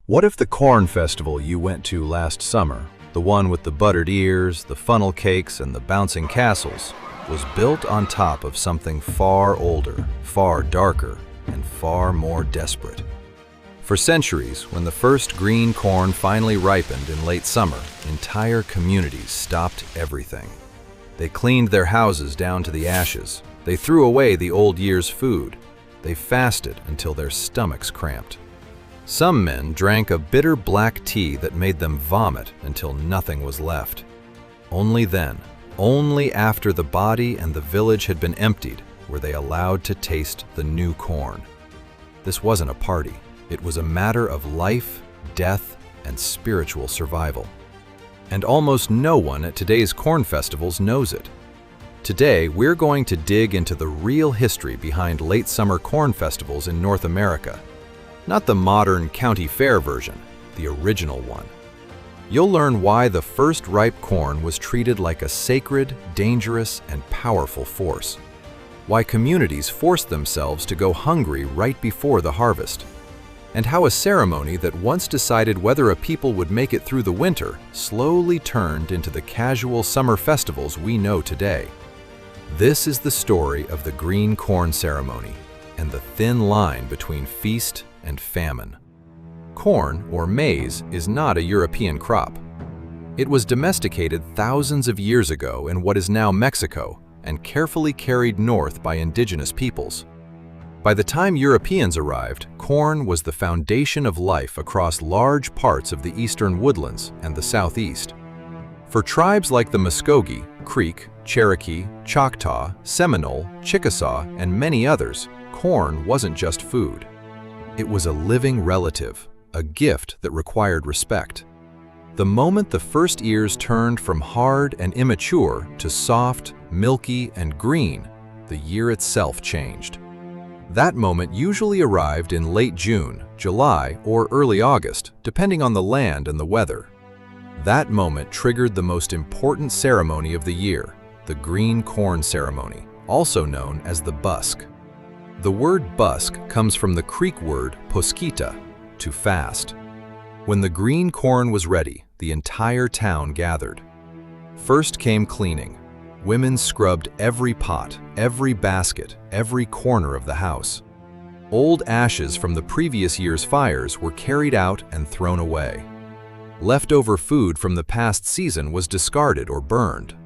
What if the corn festival you went to last summer, the one with the buttered ears, the funnel cakes, and the bouncing castles, was built on top of something far older, far darker, and far more desperate? For centuries, when the first green corn finally ripened in late summer, entire communities stopped everything. They cleaned their houses down to the ashes. They threw away the old year's food. They fasted until their stomachs cramped. Some men drank a bitter black tea that made them vomit until nothing was left. Only then, only after the body and the village had been emptied, were they allowed to taste the new corn. This wasn't a party. It was a matter of life, death, and spiritual survival. And almost no one at today's corn festivals knows it. Today, we're going to dig into the real history behind late summer corn festivals in North America. Not the modern county fair version, the original one. You'll learn why the first ripe corn was treated like a sacred, dangerous, and powerful force. Why communities forced themselves to go hungry right before the harvest. And how a ceremony that once decided whether a people would make it through the winter slowly turned into the casual summer festivals we know today. This is the story of the green corn ceremony and the thin line between feast and famine. Corn, or maize, is not a European crop. It was domesticated thousands of years ago in what is now Mexico and carefully carried north by indigenous peoples. By the time Europeans arrived, corn was the foundation of life across large parts of the eastern woodlands and the southeast. For tribes like the Muscogee, Creek, Cherokee, Choctaw, Seminole, Chickasaw, and many others, corn wasn't just food. It was a living relative, a gift that required respect. The moment the first ears turned from hard and immature to soft, milky, and green, the year itself changed. That moment usually arrived in late June, July, or early August, depending on the land and the weather. That moment triggered the most important ceremony of the year, the green corn ceremony, also known as the Busk. The word busk comes from the Creek word posquita, to fast. When the green corn was ready, the entire town gathered. First came cleaning. Women scrubbed every pot, every basket, every corner of the house. Old ashes from the previous year's fires were carried out and thrown away. Leftover food from the past season was discarded or burned.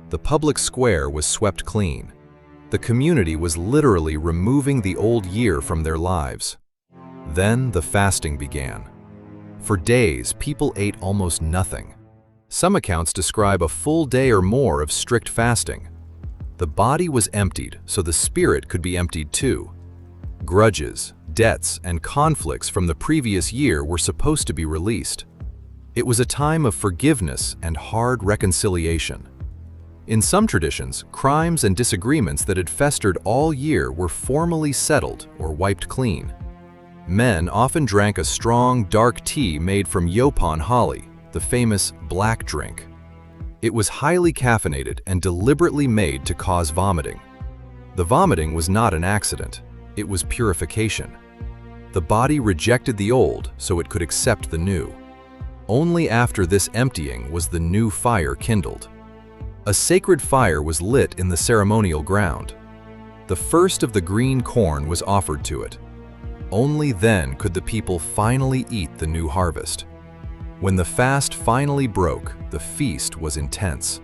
The public square was swept clean. The community was literally removing the old year from their lives. Then the fasting began. For days, people ate almost nothing. Some accounts describe a full day or more of strict fasting. The body was emptied, so the spirit could be emptied too. Grudges, debts, and conflicts from the previous year were supposed to be released. It was a time of forgiveness and hard reconciliation. In some traditions, crimes and disagreements that had festered all year were formally settled or wiped clean. Men often drank a strong, dark tea made from yaupon holly, the famous black drink. It was highly caffeinated and deliberately made to cause vomiting. The vomiting was not an accident. It was purification. The body rejected the old so it could accept the new. Only after this emptying was the new fire kindled. A sacred fire was lit in the ceremonial ground. The first of the green corn was offered to it. Only then could the people finally eat the new harvest. When the fast finally broke, the feast was intense.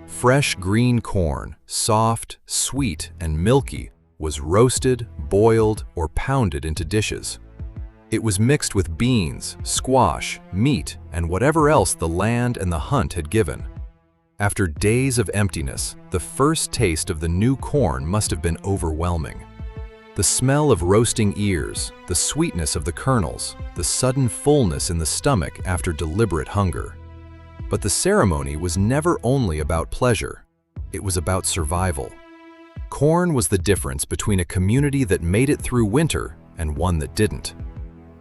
Fresh green corn, soft, sweet, and milky, was roasted, boiled, or pounded into dishes. It was mixed with beans, squash, meat, and whatever else the land and the hunt had given. After days of emptiness, the first taste of the new corn must have been overwhelming. The smell of roasting ears, the sweetness of the kernels, the sudden fullness in the stomach after deliberate hunger. But the ceremony was never only about pleasure. It was about survival. Corn was the difference between a community that made it through winter and one that didn't.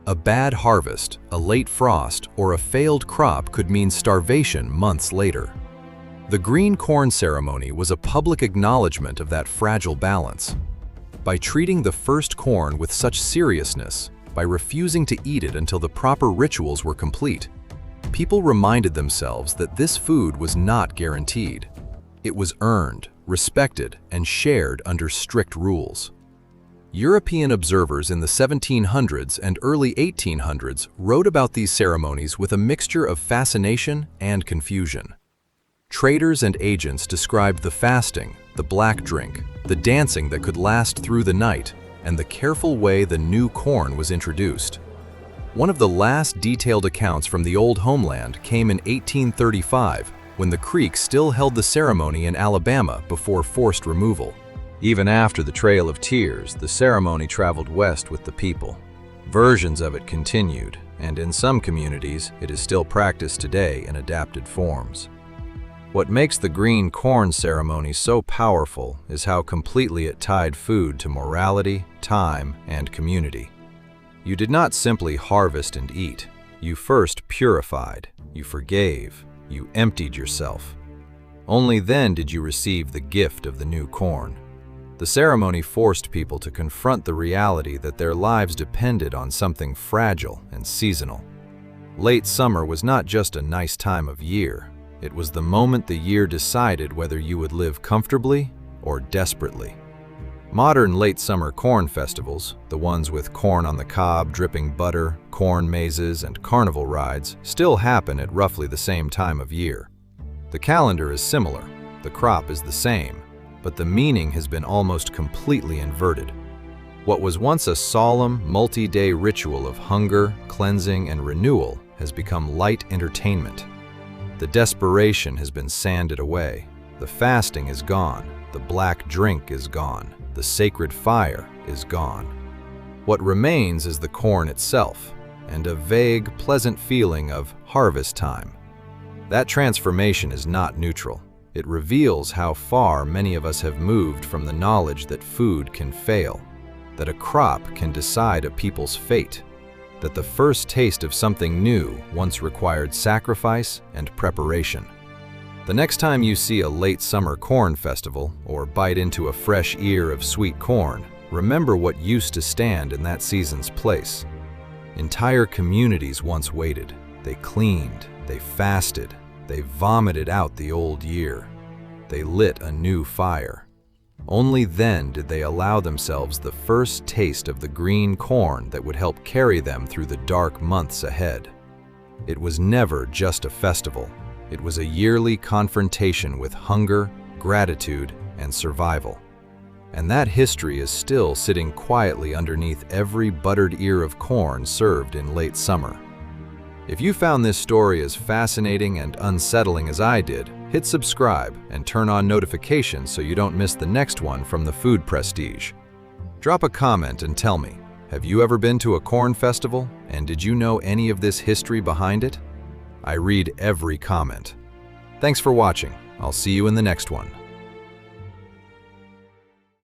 A bad harvest, a late frost, or a failed crop could mean starvation months later. The green corn ceremony was a public acknowledgement of that fragile balance. By treating the first corn with such seriousness, by refusing to eat it until the proper rituals were complete. People reminded themselves that this food was not guaranteed. It was earned, respected, and shared under strict rules. European observers in the 1700s and early 1800s wrote about these ceremonies with a mixture of fascination and confusion. Traders and agents described the fasting, the black drink, the dancing that could last through the night, and the careful way the new corn was introduced. One of the last detailed accounts from the old homeland came in 1835, when the Creeks still held the ceremony in Alabama before forced removal. Even after the Trail of Tears, the ceremony traveled west with the people. Versions of it continued, and in some communities, it is still practiced today in adapted forms. What makes the green corn ceremony so powerful is how completely it tied food to morality, time, and community. You did not simply harvest and eat. You first purified, you forgave, you emptied yourself. Only then did you receive the gift of the new corn. The ceremony forced people to confront the reality that their lives depended on something fragile and seasonal. Late summer was not just a nice time of year. It was the moment the year decided whether you would live comfortably or desperately. Modern late summer corn festivals, the ones with corn on the cob, dripping butter, corn mazes, and carnival rides, still happen at roughly the same time of year. The calendar is similar, the crop is the same, but the meaning has been almost completely inverted. What was once a solemn, multi-day ritual of hunger, cleansing, and renewal has become light entertainment. The desperation has been sanded away. The fasting is gone. The black drink is gone. The sacred fire is gone. What remains is the corn itself, and a vague, pleasant feeling of harvest time. That transformation is not neutral. It reveals how far many of us have moved from the knowledge that food can fail, that a crop can decide a people's fate, that the first taste of something new once required sacrifice and preparation. The next time you see a late summer corn festival or bite into a fresh ear of sweet corn, remember what used to stand in that season's place. Entire communities once waited. They cleaned, they fasted, they vomited out the old year. They lit a new fire. Only then did they allow themselves the first taste of the green corn that would help carry them through the dark months ahead. It was never just a festival. It was a yearly confrontation with hunger, gratitude, and survival. And that history is still sitting quietly underneath every buttered ear of corn served in late summer. If you found this story as fascinating and unsettling as I did, hit subscribe and turn on notifications so you don't miss the next one from the Food Prestige. Drop a comment and tell me, have you ever been to a corn festival, and did you know any of this history behind it? I read every comment. Thanks for watching. I'll see you in the next one.